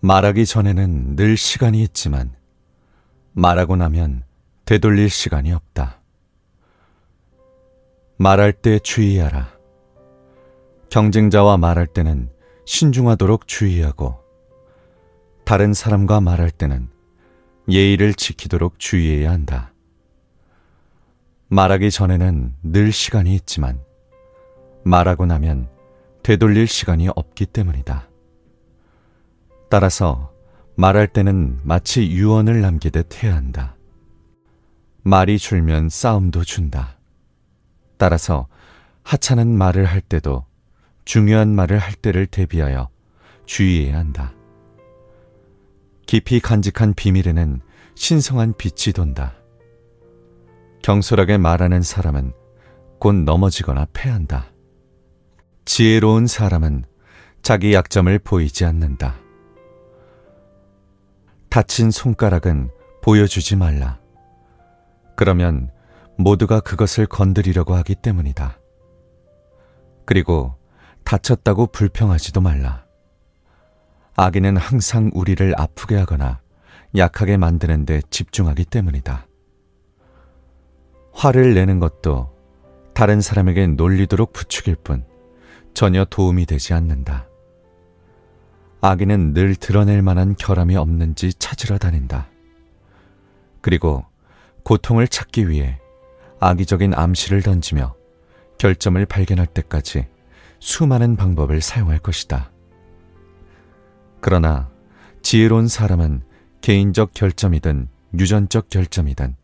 말하기 전에는 늘 시간이 있지만 말하고 나면 되돌릴 시간이 없다. 말할 때 주의하라. 경쟁자와 말할 때는 신중하도록 주의하고 다른 사람과 말할 때는 예의를 지키도록 주의해야 한다. 말하기 전에는 늘 시간이 있지만 말하고 나면 되돌릴 시간이 없기 때문이다. 따라서 말할 때는 마치 유언을 남기듯 해야 한다. 말이 줄면 싸움도 준다. 따라서 하찮은 말을 할 때도 중요한 말을 할 때를 대비하여 주의해야 한다. 깊이 간직한 비밀에는 신성한 빛이 돈다. 경솔하게 말하는 사람은 곧 넘어지거나 패한다. 지혜로운 사람은 자기 약점을 보이지 않는다. 다친 손가락은 보여주지 말라. 그러면 모두가 그것을 건드리려고 하기 때문이다. 그리고 다쳤다고 불평하지도 말라. 악인은 항상 우리를 아프게 하거나 약하게 만드는 데 집중하기 때문이다. 화를 내는 것도 다른 사람에게 놀리도록 부추길 뿐 전혀 도움이 되지 않는다. 악인은 늘 드러낼 만한 결함이 없는지 찾으러 다닌다. 그리고 고통을 찾기 위해 악의적인 암시를 던지며 결점을 발견할 때까지 수많은 방법을 사용할 것이다. 그러나 지혜로운 사람은 개인적 결점이든 유전적 결점이든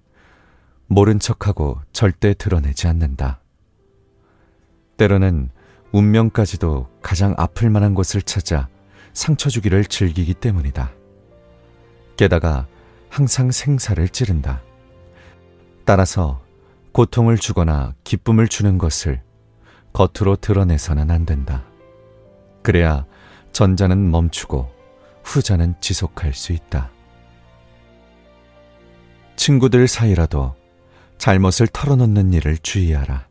모른 척하고 절대 드러내지 않는다. 때로는 운명까지도 가장 아플 만한 곳을 찾아 상처 주기를 즐기기 때문이다. 게다가 항상 생사를 찌른다. 따라서 고통을 주거나 기쁨을 주는 것을 겉으로 드러내서는 안 된다. 그래야 전자는 멈추고 후자는 지속할 수 있다. 친구들 사이라도 잘못을 털어놓는 일을 주의하라.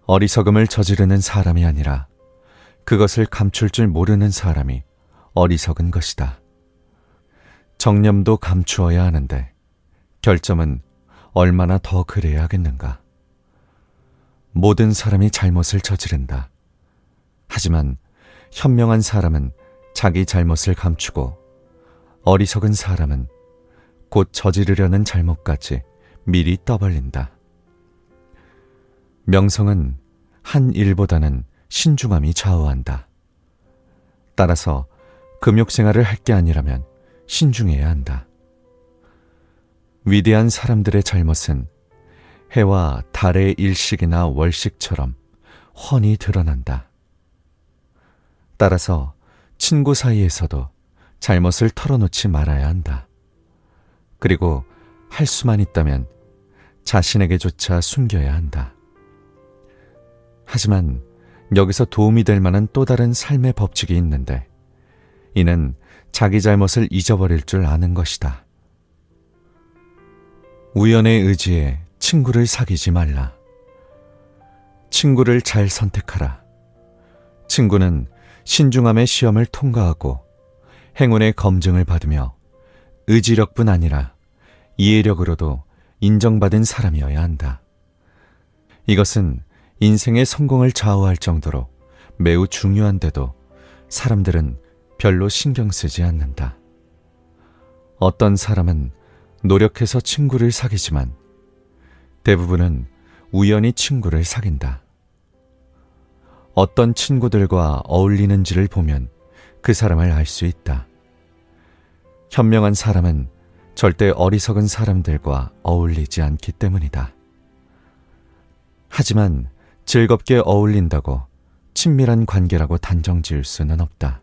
어리석음을 저지르는 사람이 아니라 그것을 감출 줄 모르는 사람이 어리석은 것이다. 정념도 감추어야 하는데 결점은 얼마나 더 그래야 하겠는가. 모든 사람이 잘못을 저지른다. 하지만 현명한 사람은 자기 잘못을 감추고 어리석은 사람은 곧 저지르려는 잘못까지 미리 떠벌린다. 명성은 한 일보다는 신중함이 좌우한다. 따라서 금욕생활을 할 게 아니라면 신중해야 한다. 위대한 사람들의 잘못은 해와 달의 일식이나 월식처럼 훤히 드러난다. 따라서 친구 사이에서도 잘못을 털어놓지 말아야 한다. 그리고 할 수만 있다면 자신에게조차 숨겨야 한다. 하지만 여기서 도움이 될 만한 또 다른 삶의 법칙이 있는데 이는 자기 잘못을 잊어버릴 줄 아는 것이다. 우연에 의지해 친구를 사귀지 말라. 친구를 잘 선택하라. 친구는 신중함의 시험을 통과하고 행운의 검증을 받으며 의지력뿐 아니라 이해력으로도 인정받은 사람이어야 한다. 이것은 인생의 성공을 좌우할 정도로 매우 중요한데도 사람들은 별로 신경 쓰지 않는다. 어떤 사람은 노력해서 친구를 사귀지만 대부분은 우연히 친구를 사귄다. 어떤 친구들과 어울리는지를 보면 그 사람을 알 수 있다. 현명한 사람은 절대 어리석은 사람들과 어울리지 않기 때문이다. 하지만 즐겁게 어울린다고 친밀한 관계라고 단정 지을 수는 없다.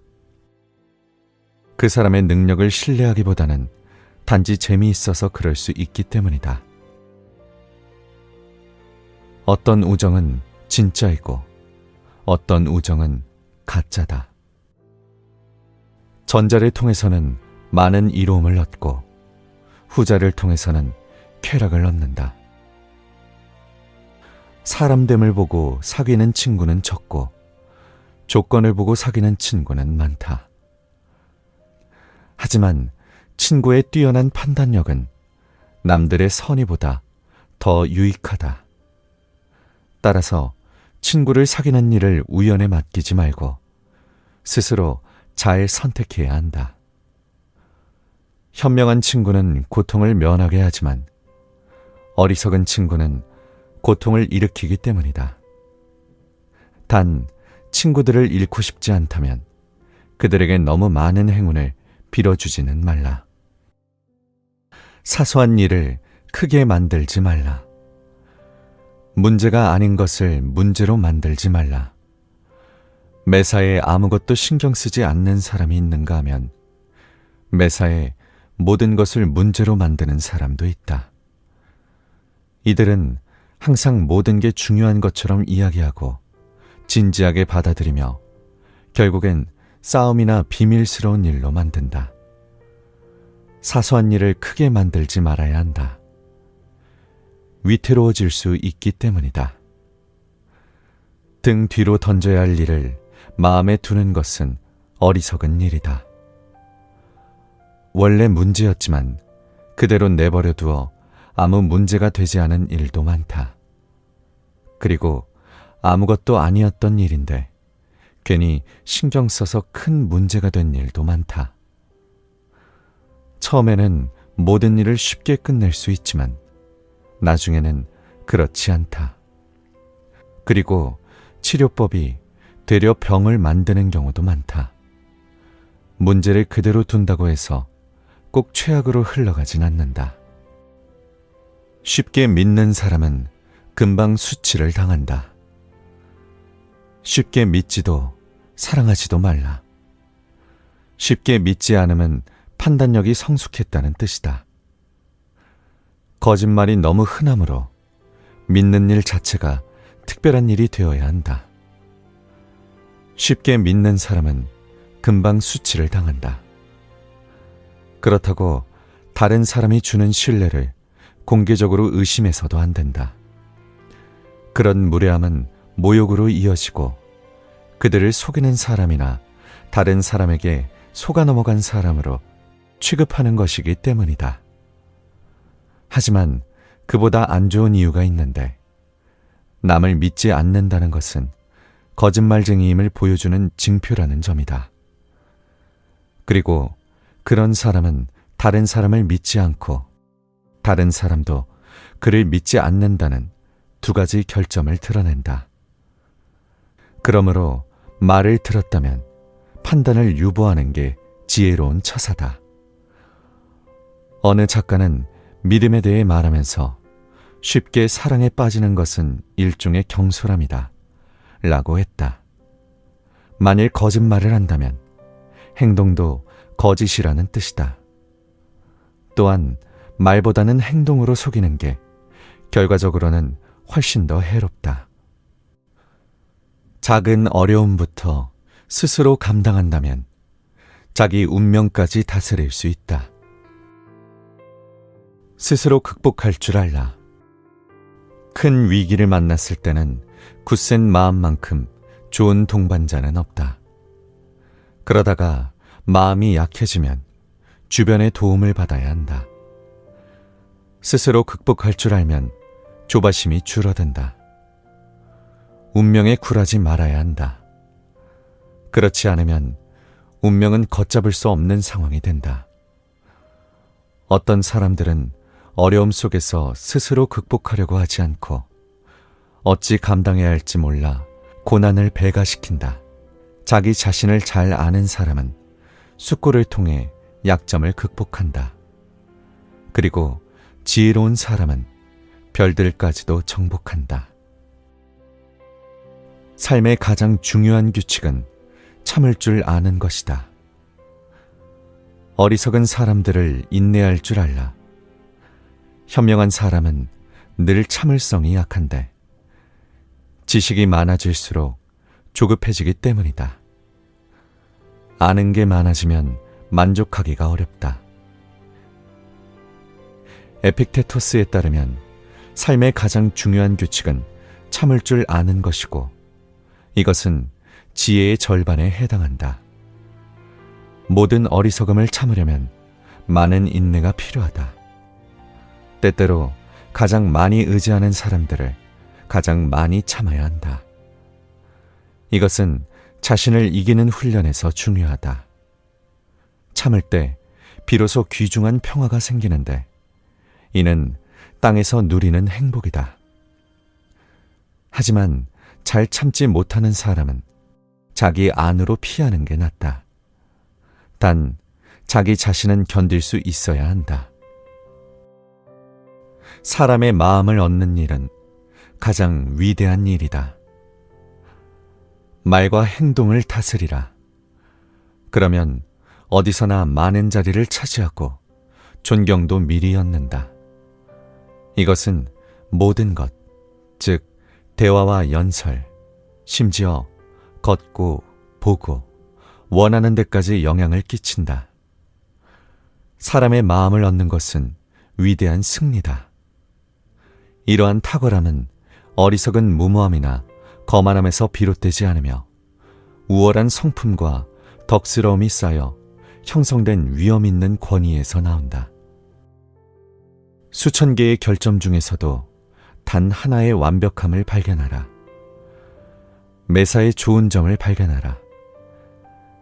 그 사람의 능력을 신뢰하기보다는 단지 재미있어서 그럴 수 있기 때문이다. 어떤 우정은 진짜이고 어떤 우정은 가짜다. 전자를 통해서는 많은 이로움을 얻고 후자를 통해서는 쾌락을 얻는다. 사람됨을 보고 사귀는 친구는 적고 조건을 보고 사귀는 친구는 많다. 하지만 친구의 뛰어난 판단력은 남들의 선의보다 더 유익하다. 따라서 친구를 사귀는 일을 우연에 맡기지 말고 스스로 잘 선택해야 한다. 현명한 친구는 고통을 면하게 하지만 어리석은 친구는 고통을 일으키기 때문이다. 단, 친구들을 잃고 싶지 않다면 그들에게 너무 많은 행운을 빌어주지는 말라. 사소한 일을 크게 만들지 말라. 문제가 아닌 것을 문제로 만들지 말라. 매사에 아무것도 신경 쓰지 않는 사람이 있는가 하면 매사에 모든 것을 문제로 만드는 사람도 있다. 이들은 항상 모든 게 중요한 것처럼 이야기하고 진지하게 받아들이며 결국엔 싸움이나 비밀스러운 일로 만든다. 사소한 일을 크게 만들지 말아야 한다. 위태로워질 수 있기 때문이다. 등 뒤로 던져야 할 일을 마음에 두는 것은 어리석은 일이다. 원래 문제였지만 그대로 내버려 두어 아무 문제가 되지 않은 일도 많다. 그리고 아무것도 아니었던 일인데 괜히 신경 써서 큰 문제가 된 일도 많다. 처음에는 모든 일을 쉽게 끝낼 수 있지만 나중에는 그렇지 않다. 그리고 치료법이 되려 병을 만드는 경우도 많다. 문제를 그대로 둔다고 해서 꼭 최악으로 흘러가진 않는다. 쉽게 믿는 사람은 금방 수치를 당한다. 쉽게 믿지도 사랑하지도 말라. 쉽게 믿지 않으면 판단력이 성숙했다는 뜻이다. 거짓말이 너무 흔하므로 믿는 일 자체가 특별한 일이 되어야 한다. 쉽게 믿는 사람은 금방 수치를 당한다. 그렇다고 다른 사람이 주는 신뢰를 공개적으로 의심해서도 안 된다. 그런 무례함은 모욕으로 이어지고 그들을 속이는 사람이나 다른 사람에게 속아 넘어간 사람으로 취급하는 것이기 때문이다. 하지만 그보다 안 좋은 이유가 있는데 남을 믿지 않는다는 것은 거짓말쟁이임을 보여주는 징표라는 점이다. 그리고 그런 사람은 다른 사람을 믿지 않고 다른 사람도 그를 믿지 않는다는 두 가지 결점을 드러낸다. 그러므로 말을 들었다면 판단을 유보하는 게 지혜로운 처사다. 어느 작가는 믿음에 대해 말하면서 쉽게 사랑에 빠지는 것은 일종의 경솔함이다 라고 했다. 만일 거짓말을 한다면 행동도 거짓이라는 뜻이다. 또한 말보다는 행동으로 속이는 게 결과적으로는 훨씬 더 해롭다. 작은 어려움부터 스스로 감당한다면 자기 운명까지 다스릴 수 있다. 스스로 극복할 줄 알라. 큰 위기를 만났을 때는 굳센 마음만큼 좋은 동반자는 없다. 그러다가 마음이 약해지면 주변의 도움을 받아야 한다. 스스로 극복할 줄 알면 조바심이 줄어든다. 운명에 굴하지 말아야 한다. 그렇지 않으면 운명은 걷잡을 수 없는 상황이 된다. 어떤 사람들은 어려움 속에서 스스로 극복하려고 하지 않고 어찌 감당해야 할지 몰라 고난을 배가시킨다. 자기 자신을 잘 아는 사람은 숙고를 통해 약점을 극복한다. 그리고 지혜로운 사람은 별들까지도 정복한다. 삶의 가장 중요한 규칙은 참을 줄 아는 것이다. 어리석은 사람들을 인내할 줄 알라. 현명한 사람은 늘 참을성이 약한데 지식이 많아질수록 조급해지기 때문이다. 아는 게 많아지면 만족하기가 어렵다. 에픽테토스에 따르면 삶의 가장 중요한 규칙은 참을 줄 아는 것이고 이것은 지혜의 절반에 해당한다. 모든 어리석음을 참으려면 많은 인내가 필요하다. 때때로 가장 많이 의지하는 사람들을 가장 많이 참아야 한다. 이것은 자신을 이기는 훈련에서 중요하다. 참을 때 비로소 귀중한 평화가 생기는데 이는 땅에서 누리는 행복이다. 하지만 잘 참지 못하는 사람은 자기 안으로 피하는 게 낫다. 단 자기 자신은 견딜 수 있어야 한다. 사람의 마음을 얻는 일은 가장 위대한 일이다. 말과 행동을 다스리라. 그러면 어디서나 많은 자리를 차지하고 존경도 미리 얻는다. 이것은 모든 것, 즉 대화와 연설, 심지어 걷고 보고 원하는 데까지 영향을 끼친다. 사람의 마음을 얻는 것은 위대한 승리다. 이러한 탁월함은 어리석은 무모함이나 거만함에서 비롯되지 않으며 우월한 성품과 덕스러움이 쌓여 형성된 위험 있는 권위에서 나온다. 수천 개의 결점 중에서도 단 하나의 완벽함을 발견하라. 매사에 좋은 점을 발견하라.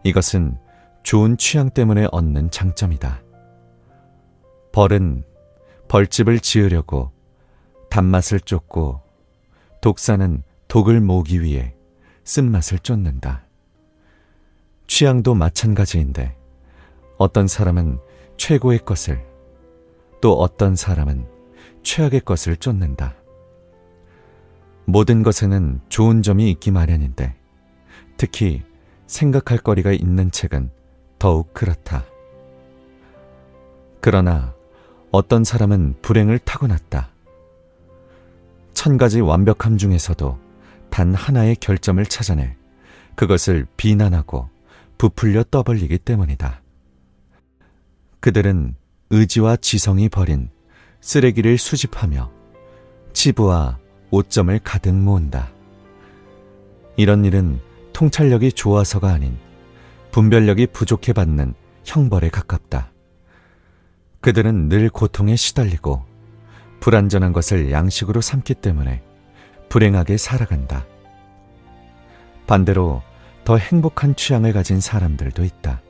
이것은 좋은 취향 때문에 얻는 장점이다. 벌은 벌집을 지으려고 단맛을 쫓고 독사는 독을 모으기 위해 쓴맛을 쫓는다. 취향도 마찬가지인데 어떤 사람은 최고의 것을 또 어떤 사람은 최악의 것을 쫓는다. 모든 것에는 좋은 점이 있기 마련인데 특히 생각할 거리가 있는 책은 더욱 그렇다. 그러나 어떤 사람은 불행을 타고났다. 1000가지 완벽함 중에서도 단 하나의 결점을 찾아내 그것을 비난하고 부풀려 떠벌리기 때문이다. 그들은 의지와 지성이 버린 쓰레기를 수집하며 치부와 오점을 가득 모은다. 이런 일은 통찰력이 좋아서가 아닌 분별력이 부족해 받는 형벌에 가깝다. 그들은 늘 고통에 시달리고 불완전한 것을 양식으로 삼기 때문에 불행하게 살아간다. 반대로 더 행복한 취향을 가진 사람들도 있다.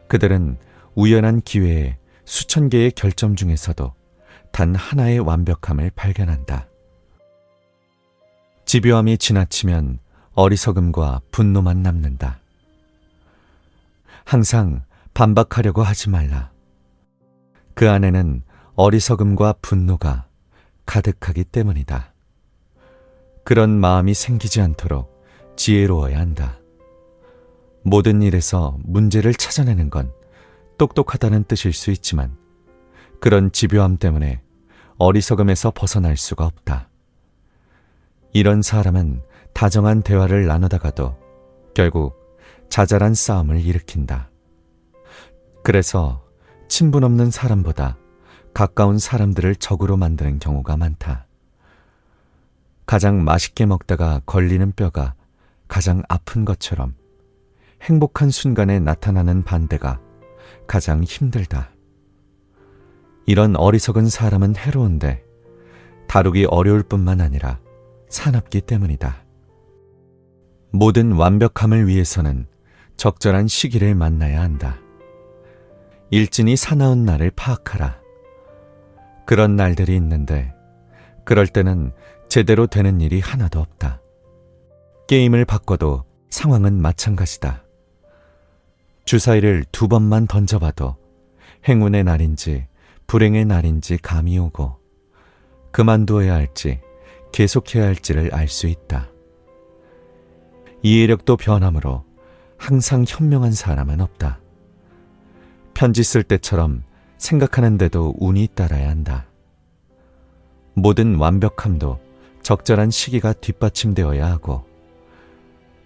그들은 우연한 기회에 수천 개의 결점 중에서도 단 하나의 완벽함을 발견한다. 집요함이 지나치면 어리석음과 분노만 남는다. 항상 반박하려고 하지 말라. 그 안에는 어리석음과 분노가 가득하기 때문이다. 그런 마음이 생기지 않도록 지혜로워야 한다. 모든 일에서 문제를 찾아내는 건 똑똑하다는 뜻일 수 있지만 그런 집요함 때문에 어리석음에서 벗어날 수가 없다. 이런 사람은 다정한 대화를 나누다가도 결국 자잘한 싸움을 일으킨다. 그래서 친분 없는 사람보다 가까운 사람들을 적으로 만드는 경우가 많다. 가장 맛있게 먹다가 걸리는 뼈가 가장 아픈 것처럼 행복한 순간에 나타나는 반대가 가장 힘들다. 이런 어리석은 사람은 해로운데 다루기 어려울 뿐만 아니라 사납기 때문이다. 모든 완벽함을 위해서는 적절한 시기를 만나야 한다. 일진이 사나운 날을 파악하라. 그런 날들이 있는데 그럴 때는 제대로 되는 일이 하나도 없다. 게임을 바꿔도 상황은 마찬가지다. 주사위를 2번만 던져봐도 행운의 날인지 불행의 날인지 감이 오고 그만두어야 할지 계속해야 할지를 알 수 있다. 이해력도 변함으로 항상 현명한 사람은 없다. 편지 쓸 때처럼 생각하는데도 운이 따라야 한다. 모든 완벽함도 적절한 시기가 뒷받침되어야 하고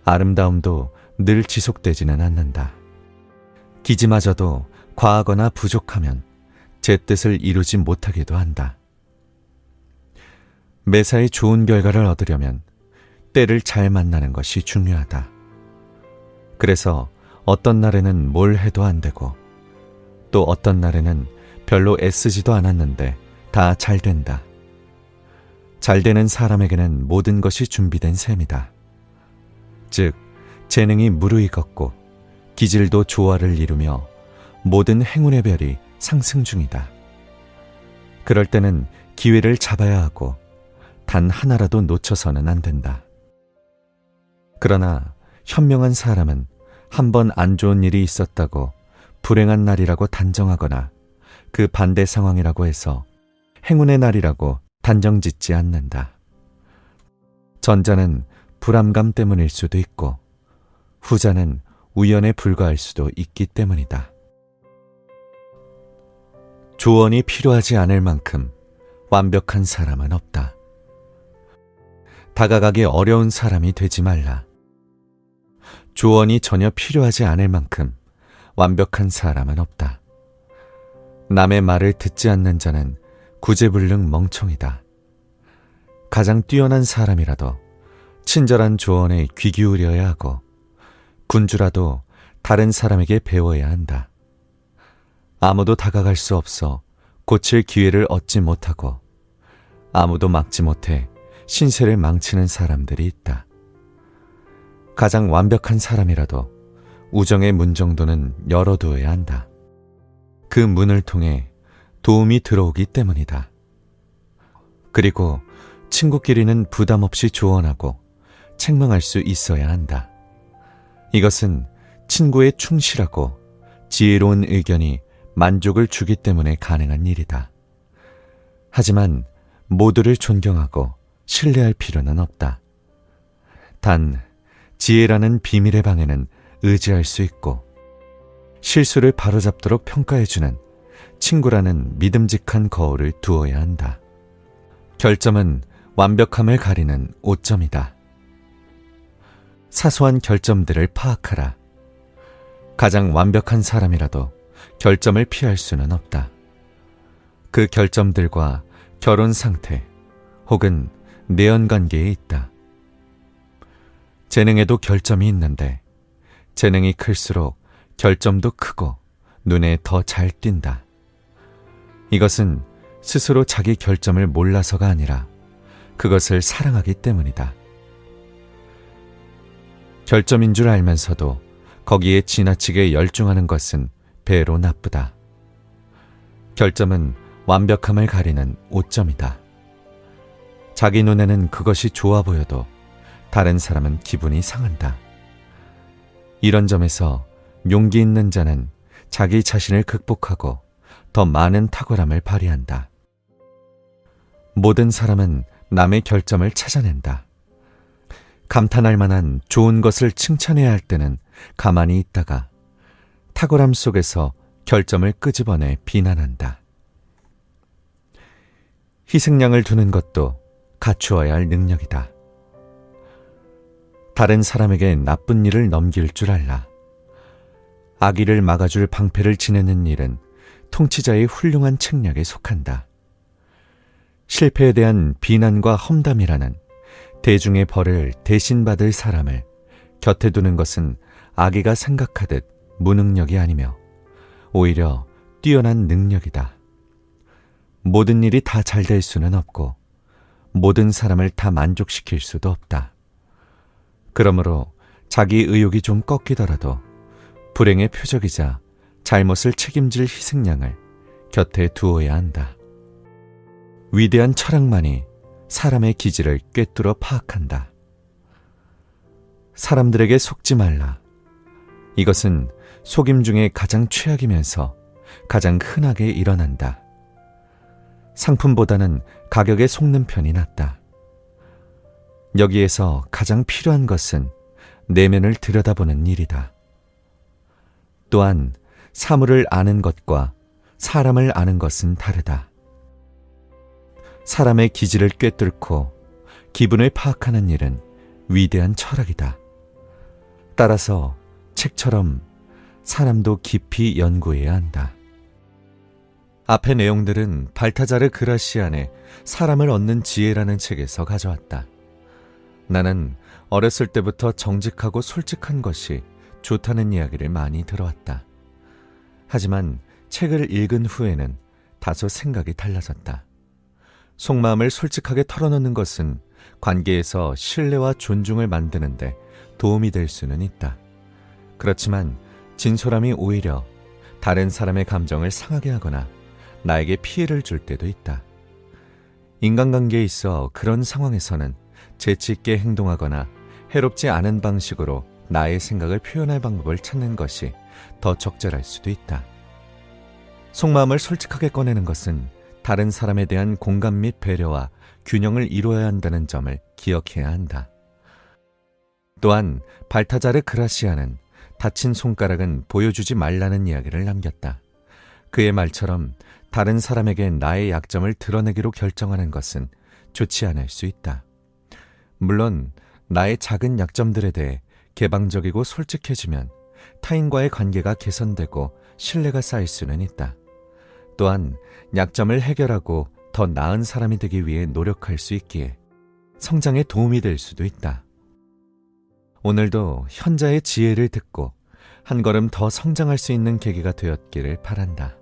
아름다움도 늘 지속되지는 않는다. 기지마저도 과하거나 부족하면 제 뜻을 이루지 못하기도 한다. 매사에 좋은 결과를 얻으려면 때를 잘 만나는 것이 중요하다. 그래서 어떤 날에는 뭘 해도 안 되고 또 어떤 날에는 별로 애쓰지도 않았는데 다 잘 된다. 잘 되는 사람에게는 모든 것이 준비된 셈이다. 즉, 재능이 무르익었고 기질도 조화를 이루며 모든 행운의 별이 상승 중이다. 그럴 때는 기회를 잡아야 하고 단 하나라도 놓쳐서는 안 된다. 그러나 현명한 사람은 한 번 안 좋은 일이 있었다고 불행한 날이라고 단정하거나 그 반대 상황이라고 해서 행운의 날이라고 단정 짓지 않는다. 전자는 불안감 때문일 수도 있고 후자는 우연에 불과할 수도 있기 때문이다. 조언이 필요하지 않을 만큼 완벽한 사람은 없다. 다가가기 어려운 사람이 되지 말라. 조언이 전혀 필요하지 않을 만큼 완벽한 사람은 없다. 남의 말을 듣지 않는 자는 구제불능 멍청이다. 가장 뛰어난 사람이라도 친절한 조언에 귀 기울여야 하고 군주라도 다른 사람에게 배워야 한다. 아무도 다가갈 수 없어 고칠 기회를 얻지 못하고 아무도 막지 못해 신세를 망치는 사람들이 있다. 가장 완벽한 사람이라도 우정의 문 정도는 열어두어야 한다. 그 문을 통해 도움이 들어오기 때문이다. 그리고 친구끼리는 부담 없이 조언하고 책망할 수 있어야 한다. 이것은 친구의 충실하고 지혜로운 의견이 만족을 주기 때문에 가능한 일이다. 하지만 모두를 존경하고 신뢰할 필요는 없다. 단, 지혜라는 비밀의 방에는 의지할 수 있고 실수를 바로잡도록 평가해주는 친구라는 믿음직한 거울을 두어야 한다. 결점은 완벽함을 가리는 오점이다. 사소한 결점들을 파악하라. 가장 완벽한 사람이라도 결점을 피할 수는 없다. 그 결점들과 결혼 상태 혹은 내연관계에 있다. 재능에도 결점이 있는데 재능이 클수록 결점도 크고 눈에 더 잘 띈다. 이것은 스스로 자기 결점을 몰라서가 아니라 그것을 사랑하기 때문이다. 결점인 줄 알면서도 거기에 지나치게 열중하는 것은 배로 나쁘다. 결점은 완벽함을 가리는 오점이다. 자기 눈에는 그것이 좋아 보여도 다른 사람은 기분이 상한다. 이런 점에서 용기 있는 자는 자기 자신을 극복하고 더 많은 탁월함을 발휘한다. 모든 사람은 남의 결점을 찾아낸다. 감탄할 만한 좋은 것을 칭찬해야 할 때는 가만히 있다가 탁월함 속에서 결점을 끄집어내 비난한다. 희생양을 두는 것도 갖추어야 할 능력이다. 다른 사람에게 나쁜 일을 넘길 줄 알라. 악의를 막아줄 방패를 지내는 일은 통치자의 훌륭한 책략에 속한다. 실패에 대한 비난과 험담이라는 대중의 벌을 대신 받을 사람을 곁에 두는 것은 악의가 생각하듯 무능력이 아니며 오히려 뛰어난 능력이다. 모든 일이 다 잘 될 수는 없고 모든 사람을 다 만족시킬 수도 없다. 그러므로 자기 의욕이 좀 꺾이더라도 불행의 표적이자 잘못을 책임질 희생양을 곁에 두어야 한다. 위대한 철학만이 사람의 기질을 꿰뚫어 파악한다. 사람들에게 속지 말라. 이것은 속임 중에 가장 최악이면서 가장 흔하게 일어난다. 상품보다는 가격에 속는 편이 낫다. 여기에서 가장 필요한 것은 내면을 들여다보는 일이다. 또한 사물을 아는 것과 사람을 아는 것은 다르다. 사람의 기질을 꿰뚫고 기분을 파악하는 일은 위대한 철학이다. 따라서 책처럼 사람도 깊이 연구해야 한다. 앞의 내용들은 발타자르 그라시안의 사람을 얻는 지혜라는 책에서 가져왔다. 나는 어렸을 때부터 정직하고 솔직한 것이 좋다는 이야기를 많이 들어왔다. 하지만 책을 읽은 후에는 다소 생각이 달라졌다. 속마음을 솔직하게 털어놓는 것은 관계에서 신뢰와 존중을 만드는데 도움이 될 수는 있다. 그렇지만 진솔함이 오히려 다른 사람의 감정을 상하게 하거나 나에게 피해를 줄 때도 있다. 인간관계에 있어 그런 상황에서는 재치 있게 행동하거나 해롭지 않은 방식으로 나의 생각을 표현할 방법을 찾는 것이 더 적절할 수도 있다. 속마음을 솔직하게 꺼내는 것은 다른 사람에 대한 공감 및 배려와 균형을 이루어야 한다는 점을 기억해야 한다. 또한 발타자르 그라시아는 다친 손가락은 보여주지 말라는 이야기를 남겼다. 그의 말처럼 다른 사람에게 나의 약점을 드러내기로 결정하는 것은 좋지 않을 수 있다. 물론 나의 작은 약점들에 대해 개방적이고 솔직해지면 타인과의 관계가 개선되고 신뢰가 쌓일 수는 있다. 또한 약점을 해결하고 더 나은 사람이 되기 위해 노력할 수 있기에 성장에 도움이 될 수도 있다. 오늘도 현자의 지혜를 듣고 한 걸음 더 성장할 수 있는 계기가 되었기를 바란다.